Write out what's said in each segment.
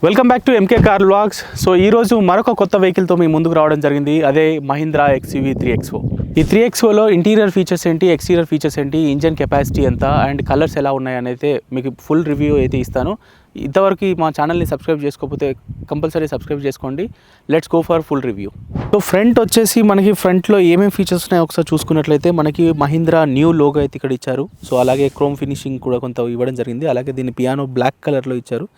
Welcome back to MK car vlogs. సో ఈరోజు మరొక కొత్త వెహికల్తో మీ ముందుకు రావడం జరిగింది. అదే మహీంద్రా XUV 3XO. ఈ 3XOలో ఇంటీరియర్ ఫీచర్స్ ఏంటి, ఎక్స్టీరియర్ ఫీచర్స్ ఏంటి, ఇంజన్ కెపాసిటీ ఎంత అండ్ కలర్స్ ఎలా ఉన్నాయని అయితే మీకు ఫుల్ రివ్యూ అయితే ఇస్తాను. ఇంతవరకు మా ఛానల్ని సబ్స్క్రైబ్ చేసుకోకపోతే కంపల్సరీ సబ్స్క్రైబ్ చేసుకోండి. Let's go for full review. So front వచ్చేసి మనకి ఫ్రంట్లో ఏమేమి ఫీచర్స్ ఉన్నాయో ఒకసారి చూసుకున్నట్లయితే మనకి మహీంద్రా న్యూ లోగో అయితే ఇక్కడ ఇచ్చారు. సో అలాగే క్రోమ్ ఫినిషింగ్ కూడా కొంత ఇవ్వడం జరిగింది. అలాగే దీన్ని పియానో బ్లాక్ కలర్లో ఇచ్చారు.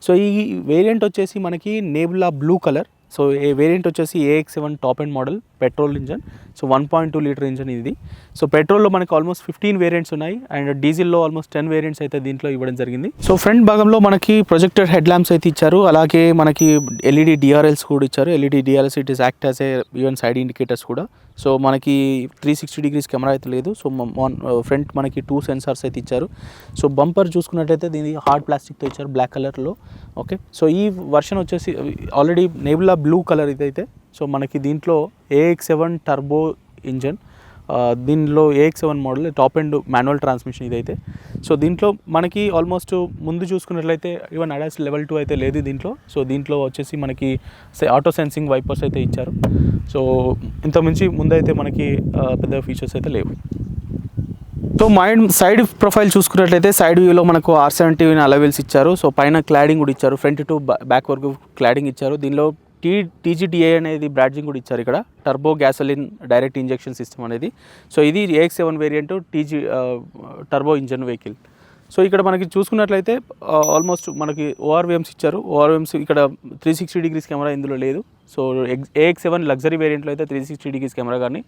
సో ఈ వేరియంట్ వచ్చేసి మనకి నేబులా బ్లూ కలర్. సో ఈ వేరియంట్ వచ్చేసి AX7 top and model petrol engine. So 1.2 litre engine ఇది. సో పెట్రోల్లో మనకి ఆల్మోస్ట్ 15 వేరియంట్స్ ఉన్నాయి అండ్ డీజిల్లో ఆల్మోస్ట్ 10 వేరియంట్స్ అయితే దీంట్లో ఇవ్వడం జరిగింది. సో ఫ్రంట్ భాగంలో మనకి ప్రొజెక్టర్ హెడ్ ల్యాంప్స్ అయితే ఇచ్చారు. అలాగే మనకి LED DRLs కూడా ఇచ్చారు. LED DRLs it is act as a even side indicators కూడా. సో మనకి 360 degrees కెమెరా అయితే లేదు. సో ఫ్రంట్ మనకి 2 సెన్సార్స్ అయితే ఇచ్చారు. సో బంపర్ చూసుకున్నట్టయితే దీని హార్డ్ ప్లాస్టిక్తో ఇచ్చారు బ్లాక్ కలర్లో. ఓకే, సో ఈ వర్షన్ వచ్చేసి ఆల్రెడీ నేబులా బ్లూ కలర్ ఇదైతే. సో మనకి దీంట్లో AX7 టర్బో ఇంజన్, దీనిలో AX7 model top and manual transmission ఇదైతే. సో దీంట్లో మనకి ఆల్మోస్ట్ ముందు చూసుకున్నట్లయితే ఈవెన్ ADAS లెవెల్ 2 అయితే లేదు దీంట్లో. సో దీంట్లో వచ్చేసి మనకి ఆటో సెన్సింగ్ వైపర్స్ అయితే ఇచ్చారు. సో ఇంత మించి ముందైతే మనకి పెద్ద ఫీచర్స్ అయితే లేవు. సో సైడ్ ప్రొఫైల్ చూసుకున్నట్లయితే సైడ్ వ్యూలో మనకు R70 అలవెల్స్ ఇచ్చారు. సో పైన క్లాడింగ్ కూడా ఇచ్చారు. ఫ్రంట్ టు బ్యాక్ వరకు క్లాడింగ్ ఇచ్చారు. దీనిలో TGDI అనేది బ్రాడ్జింగ్ కూడా ఇచ్చారు. ఇక్కడ turbo gasoline direct injection system అనేది. సో ఇది AX7 variant turbo engine vehicle. So ఇక్కడ మనకి చూసుకున్నట్లయితే ఆల్మోస్ట్ మనకి ORVMs ఇచ్చారు. ORVMs ఇక్కడ 360 degrees కెమెరా ఇందులో లేదు. సో AX7 లగ్జరీ వేరియంట్లో అయితే 360 degrees కెమెరా కానీ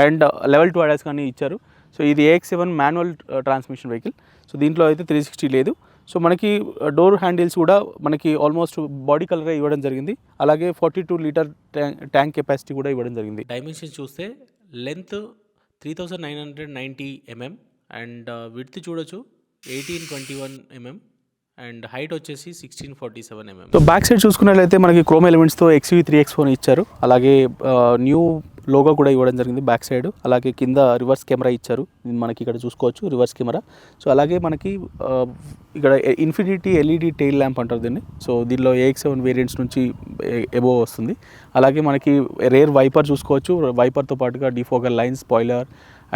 అండ్ లెవెల్ 2 ADAS కానీ ఇచ్చారు. సో ఇది AX7 manual transmission vehicle. So దీంట్లో అయితే 360 లేదు. సో మనకి డోర్ హ్యాండిల్స్ కూడా మనకి ఆల్మోస్ట్ బాడీ కలర్ ఇవ్వడం జరిగింది. అలాగే 42 లీటర్ ట్యాంక్ కెపాసిటీ కూడా ఇవ్వడం జరిగింది. డైమెన్షన్స్ చూస్తే లెంత్ 3990 mm అండ్ విడ్త్ చూడొచ్చు 1821 mm అండ్ హైట్ వచ్చేసి 1647 mm. సో బ్యాక్ సైడ్ చూసుకున్నట్లయితే మనకి క్రోమ్ ఎలిమెంట్స్తో XUV 3XO ఇచ్చారు. అలాగే న్యూ లోగో కూడా ఇవ్వడం జరిగింది బ్యాక్ సైడ్. అలాగే కింద రివర్స్ కెమెరా ఇచ్చారు. మనకి ఇక్కడ చూసుకోవచ్చు రివర్స్ కెమెరా. సో అలాగే మనకి ఇక్కడ ఇన్ఫినిటీ LED టెయిల్ ల్యాంప్ అంటారు దీన్ని. సో దీనిలో AX7 వేరియంట్స్ నుంచి ఎబోవ్ వస్తుంది. అలాగే మనకి రేర్ వైపర్ చూసుకోవచ్చు. వైపర్తో పాటుగా defogger line, spoiler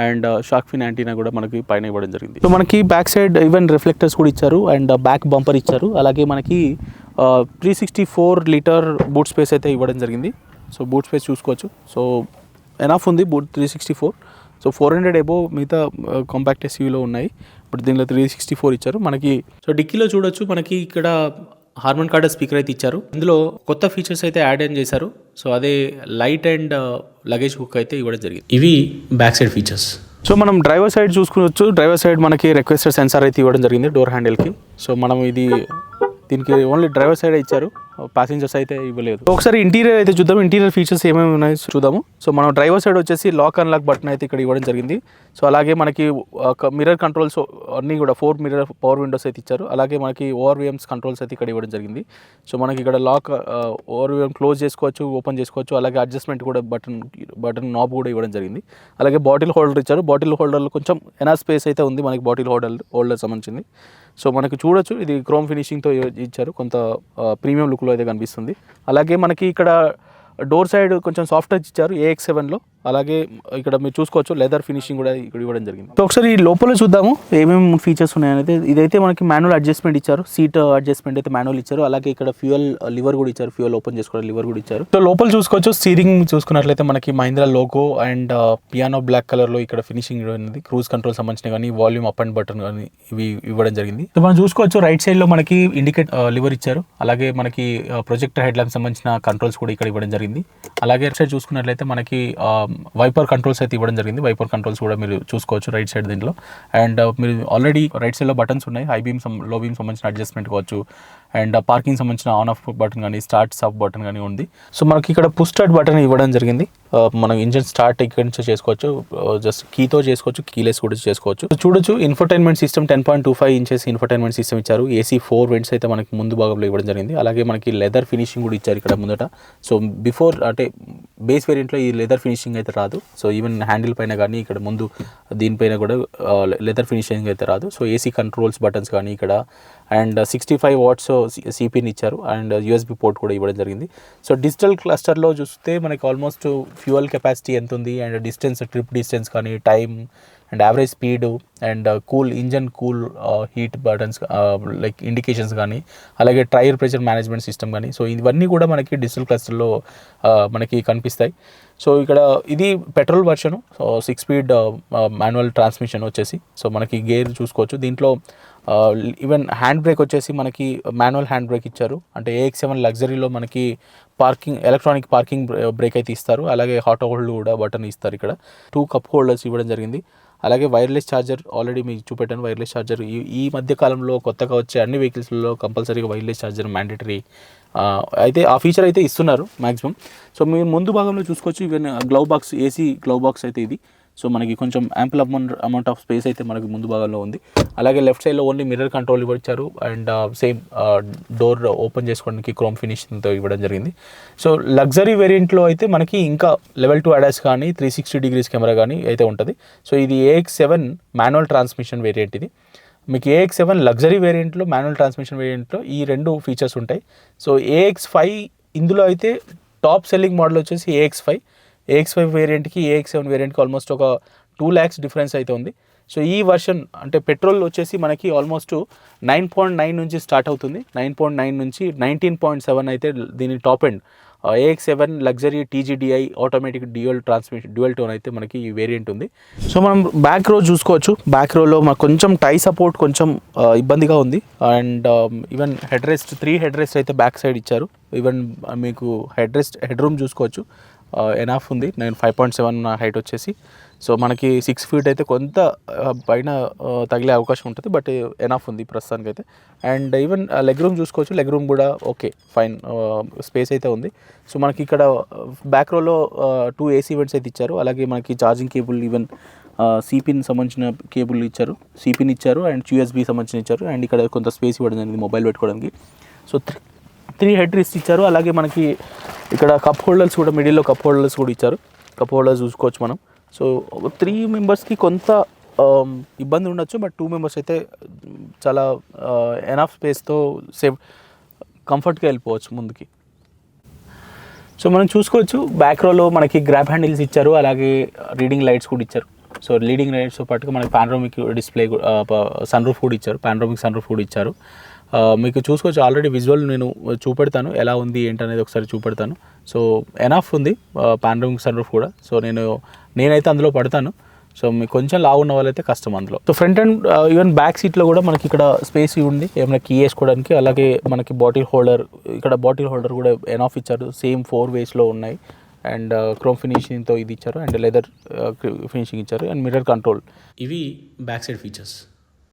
and shark fin antenna కూడా మనకి పైన ఇవ్వడం జరిగింది. సో మనకి బ్యాక్ సైడ్ ఈవెన్ రిఫ్లెక్టర్స్ కూడా ఇచ్చారు అండ్ బ్యాక్ బంపర్ ఇచ్చారు. అలాగే మనకి 364 లీటర్ బూట్ స్పేస్ అయితే ఇవ్వడం జరిగింది. సో బూట్ స్పేస్ చూసుకోవచ్చు. సో ఎనఫ్ ఉంది బూట్ 364. సో 400 ఎబోవ్ మిగతా కాంపాక్ట్ SUVలో ఉన్నాయి. బట్ దీనిలో 364 ఇచ్చారు మనకి. సో డిక్కీలో చూడొచ్చు మనకి ఇక్కడ హార్మన్ కార్డర్ స్పీకర్ అయితే ఇచ్చారు. ఇందులో కొత్త ఫీచర్స్ అయితే యాడ్ ఆన్ చేశారు. సో అదే లైట్ అండ్ లగేజ్ హుక్ అయితే ఇవ్వడం జరిగింది. ఇవి బ్యాక్ సైడ్ ఫీచర్స్. సో మనం డ్రైవర్ సైడ్ చూసుకోవచ్చు. డ్రైవర్ సైడ్ మనకి రిక్వెస్టర్ సెన్సార్ అయితే ఇవ్వడం జరిగింది డోర్ హ్యాండిల్కి. సో మనం దీనికి ఓన్లీ డ్రైవర్ సైడ్ ఇచ్చారు, ప్యాసింజర్స్ అయితే ఇవ్వలేదు. ఒకసారి ఇంటీరియర్ అయితే చూద్దాం. ఇంటీరియర్ ఫీచర్స్ ఏమేమి ఉన్నాయో చూద్దాము. సో మనం డ్రైవర్ సైడ్ వచ్చేసి లాక్ అన్లాక్ బటన్ అయితే ఇక్కడ ఇవ్వడం జరిగింది. సో అలాగే మనకి మిర్రర్ కంట్రోల్స్ అన్నీ కూడా 4 మిర్రర్ పవర్ విండోస్ అయితే ఇచ్చారు. అలాగే మనకి ORVMs కంట్రోల్స్ అయితే ఇక్కడ ఇవ్వడం జరిగింది. సో మనకి ఇక్కడ లాక్ ORVM క్లోజ్ చేసుకోవచ్చు, ఓపెన్ చేసుకోవచ్చు. అలాగే అడ్జస్ట్మెంట్ కూడా బటన్ నాబ్ కూడా ఇవ్వడం జరిగింది. అలాగే బాటిల్ హోల్డర్ ఇచ్చారు. బాటిల్ హోల్డర్లో కొంచెం ఎనఫ్ స్పేస్ అయితే ఉంది మనకి బాటిల్ హోల్డర్ సంబంధించింది. సో మనకి చూడొచ్చు ఇది క్రోమ్ ఫినిషింగ్తో ఇచ్చారు. కొంత ప్రీమియం లుక్లో అయితే కనిపిస్తుంది. అలాగే మనకి ఇక్కడ డోర్ సైడ్ కొంచెం సాఫ్ట్ టచ్ ఇచ్చారు AX7లో. అలాగే ఇక్కడ మీరు చూసుకోవచ్చు లెదర్ ఫినిషింగ్ కూడా ఇక్కడ ఇవ్వడం జరిగింది. సో ఒకసారి ఈ లోపల చూద్దాము ఏమేమి ఫీచర్స్ ఉన్నాయనేది. ఇదైతే మనకి మాన్యువల్ అడ్జస్ట్మెంట్ ఇచ్చారు. సీట్ అడ్జస్ట్మెంట్ అయితే మాన్యువల్ ఇచ్చారు. అలాగే ఇక్కడ ఫ్యూయల్ లివర్ కూడా ఇచ్చారు. ఫ్యూయల్ ఓపెన్ చేసుకోవడం లివర్ కూడా ఇచ్చారు. సో లోపల చూసుకోవచ్చు స్టీరింగ్ చూసుకున్నట్లయితే మనకి Mahindra logo and piano black కలర్లో ఇక్కడ ఫినిషింగ్ ఇవ్వడం. క్రూజ్ కంట్రోల్ సంబంధించిన కానీ వాల్యూమ్ అప్ అండ్ బటన్ కానీ ఇవి ఇవ్వడం జరిగింది. సో మనం చూసుకోవచ్చు రైట్ సైడ్లో మనకి ఇండికేట్ లివర్ ఇచ్చారు. అలాగే మనకి ప్రొజెక్టర్ హెడ్ ల్యాంప్ సంబంధించిన కంట్రోల్స్ కూడా ఇక్కడ ఇవ్వడం జరిగింది. అలాగే రైట్ సైడ్ చూసుకున్నట్లయితే మనకి వైపర్ కంట్రోల్స్ అయితే ఇవ్వడం జరిగింది. వైపర్ కంట్రోల్స్ కూడా మీరు చూసుకోవచ్చు రైట్ సైడ్ దీంట్లో. అండ్ మీరు ఆల్రెడీ రైట్ సైడ్లో బటన్స్ ఉన్నాయి. హై బీమ్ లో బీమ్ సంబంధించిన అడ్జస్ట్మెంట్ కావచ్చు అండ్ పార్కింగ్ సంబంధించిన ఆన్ ఆఫ్ బటన్ కానీ స్టార్ట్ స్టాప్ బటన్ కానీ ఉంది. సో మనకి ఇక్కడ పుష్ స్టార్ట్ బటన్ ఇవ్వడం జరిగింది. మనం ఇంజన్ స్టార్ట్ ఇక్కడ నుంచి చేసుకోవచ్చు. జస్ట్ కీతో చేసుకోవచ్చు, కీలెస్ కూడా చేసుకోవచ్చు. చూడొచ్చు infotainment system 10.25 inches infotainment system ఇచ్చారు. AC 4 వెంట్స్ అయితే మనకి ముందు భాగంలో ఇవ్వడం జరిగింది. అలాగే మనకి లెదర్ ఫినిషింగ్ కూడా ఇచ్చారు ఇక్కడ ముందట. సో బిఫోర్ అంటే బేస్ వేరియంట్లో ఈ లెదర్ ఫినిషింగ్ అయితే రాదు. సో ఈవెన్ హ్యాండిల్ పైన కానీ ఇక్కడ ముందు దీనిపైన కూడా లెదర్ ఫినిషింగ్ అయితే రాదు. సో ఏసీ కంట్రోల్స్ బటన్స్ కానీ ఇక్కడ అండ్ 65 వాట్స్ సిపిని ఇచ్చారు అండ్ యూఎస్బి పోర్ట్ కూడా ఇవ్వడం జరిగింది. సో డిజిటల్ క్లస్టర్లో చూస్తే మనకి ఆల్మోస్ట్ ఫ్యూయల్ కెపాసిటీ ఎంత ఉంది అండ్ డిస్టెన్స్, ట్రిప్ డిస్టెన్స్ కానీ, time and average speed and engine cool heat buttons like indications కానీ, అలాగే టైర్ ప్రెషర్ మేనేజ్మెంట్ సిస్టమ్ కానీ, సో ఇవన్నీ కూడా మనకి డిజిటల్ క్లస్టర్లో మనకి కనిపిస్తాయి. సో ఇక్కడ ఇది petrol version, so 6 speed manual transmission వచ్చేసి. సో మనకి గేర్ చూసుకోవచ్చు. దీంట్లో ఈవెన్ హ్యాండ్ బ్రేక్ వచ్చేసి మనకి మాన్యువల్ హ్యాండ్ బ్రేక్ ఇచ్చారు. అంటే AX7 లగ్జరీలో మనకి ఎలక్ట్రానిక్ పార్కింగ్ బ్రేక్ అయితే ఇస్తారు. అలాగే హాట్ హోల్డ్ కూడా బటన్ ఇస్తారు. ఇక్కడ 2 కప్ హోల్డర్స్ ఇవ్వడం జరిగింది. అలాగే వైర్లెస్ ఛార్జర్ ఆల్రెడీ మీకు చూపెట్టాను. వైర్లెస్ ఛార్జర్ ఈ మధ్య కాలంలో కొత్తగా వచ్చే అన్ని వెహికల్స్లో కంపల్సరీగా వైర్లెస్ ఛార్జర్ మ్యాండేటరీ అయితే ఆ ఫీచర్ అయితే ఇస్తున్నారు మ్యాక్సిమం. సో మీరు ముందు భాగంలో చూసుకోవచ్చు. Even glove box, AC glove box అయితే ఇది. సో మనకి కొంచెం యాంపుల్ అమౌంట్ ఆఫ్ స్పేస్ అయితే మనకి ముందు భాగంలో ఉంది. అలాగే లెఫ్ట్ సైడ్లో ఓన్లీ మిర్రర్ కంట్రోల్ ఇవ్వచ్చారు అండ్ సేమ్ డోర్ ఓపెన్ చేసుకోవడానికి క్రోమ్ ఫినిషింగ్తో ఇవ్వడం జరిగింది. సో లగ్జరీ వేరియంట్లో అయితే మనకి ఇంకా లెవెల్ 2 ADAS కానీ 360 degrees కెమెరా కానీ అయితే ఉంటుంది. సో ఇది AX7 మాన్యువల్ ట్రాన్స్మిషన్ వేరియంట్. ఇది మీకు AX7 లగ్జరీ వేరియంట్లో, మాన్యువల్ ట్రాన్స్మిషన్ వేరియంట్లో ఈ 2 ఫీచర్స్ ఉంటాయి. సో AX5 ఇందులో అయితే టాప్ సెల్లింగ్ మోడల్ వచ్చేసి AX5 వేరియంట్కి AX7 వేరియంట్కి ఆల్మోస్ట్ ఒక 2 lakhs డిఫరెన్స్ అయితే ఉంది. సో ఈ వర్షన్ అంటే పెట్రోల్ వచ్చేసి మనకి ఆల్మోస్ట్ 9.9 నుంచి స్టార్ట్ అవుతుంది. 9.9 నుంచి 19.7 అయితే దీని top end AX7 luxury TGDI automatic dual tone అయితే మనకి ఈ వేరియంట్ ఉంది. సో మనం బ్యాక్ రో చూసుకోవచ్చు. బ్యాక్ రోలో మనకు కొంచెం టై సపోర్ట్ కొంచెం ఇబ్బందిగా ఉంది and even three head rest అయితే బ్యాక్ సైడ్ ఇచ్చారు. ఈవెన్ మీకు హెడ్ రూమ్ చూసుకోవచ్చు. ఎనాఫ్ ఉంది. నేను 5.7 హైట్ వచ్చేసి. సో మనకి 6 feet అయితే కొంత పైన తగిలే అవకాశం ఉంటుంది, బట్ ఎనాఫ్ ఉంది ప్రస్తుతానికి అయితే. అండ్ ఈవెన్ లెగ్ రూమ్ చూసుకోవచ్చు. లెగ్ రూమ్ కూడా ఓకే, ఫైన్ స్పేస్ అయితే ఉంది. సో మనకి ఇక్కడ బ్యాక్ రోలో 2 AC వెంట్స్ అయితే ఇచ్చారు. అలాగే మనకి ఛార్జింగ్ కేబుల్, ఈవెన్ సిపిన్ సంబంధించిన కేబుల్ ఇచ్చారు, సిపిన్ ఇచ్చారు అండ్ USB సంబంధించిన ఇచ్చారు. అండ్ ఇక్కడ కొంత స్పేస్ ఇవ్వడం జరిగింది మొబైల్ పెట్టుకోవడానికి. సో 3 హెడ్ రెస్ట్ ఇచ్చారు. అలాగే మనకి ఇక్కడ కప్ హోల్డర్స్ కూడా, మిడిల్లో కప్ హోల్డర్స్ కూడా ఇచ్చారు. కప్ హోల్డర్స్ చూసుకోవచ్చు మనం. సో 3 మెంబర్స్కి కొంత ఇబ్బంది ఉండొచ్చు, బట్ 2 మెంబర్స్ అయితే చాలా ఎనఫ్ స్పేస్తో కంఫర్ట్గా వెళ్ళిపోవచ్చు ముందుకి. సో మనం చూసుకోవచ్చు బ్యాక్ రోలో మనకి గ్రాబ్ హ్యాండిల్స్ ఇచ్చారు. అలాగే రీడింగ్ లైట్స్ కూడా ఇచ్చారు. సో రీడింగ్ లైట్స్తో పాటుగా మనకి పానరామిక్ డిస్ప్లే, సన్ రూఫ్ కూడా ఇచ్చారు. పానరామిక్ సన్ రూఫ్ కూడా ఇచ్చారు. మీకు చూసుకోవచ్చు. ఆల్రెడీ విజువల్ నేను చూపెడతాను, ఎలా ఉంది ఏంటనేది ఒకసారి చూపెడతాను. సో ఎనఫ్ ఉంది పానరామిక్ సన్ రూఫ్ కూడా. సో నేనైతే అందులో పడతాను. సో మీకు కొంచెం లావు ఉన్న వాళ్ళైతే కష్టం అందులో. So front and even back సీట్లో కూడా మనకి ఇక్కడ స్పేస్ ఉంది ఏమైనా కీ వేసుకోవడానికి. అలాగే మనకి బాటిల్ హోల్డర్, ఇక్కడ బాటిల్ హోల్డర్ కూడా ఎనఫ్ ఇచ్చారు. సేమ్ 4 waysలో ఉన్నాయి అండ్ క్రోమ్ ఫినిషింగ్తో ఇది ఇచ్చారు అండ్ లెదర్ ఫినిషింగ్ ఇచ్చారు అండ్ మిర్రర్ కంట్రోల్. ఇవి బ్యాక్ సైడ్ ఫీచర్స్.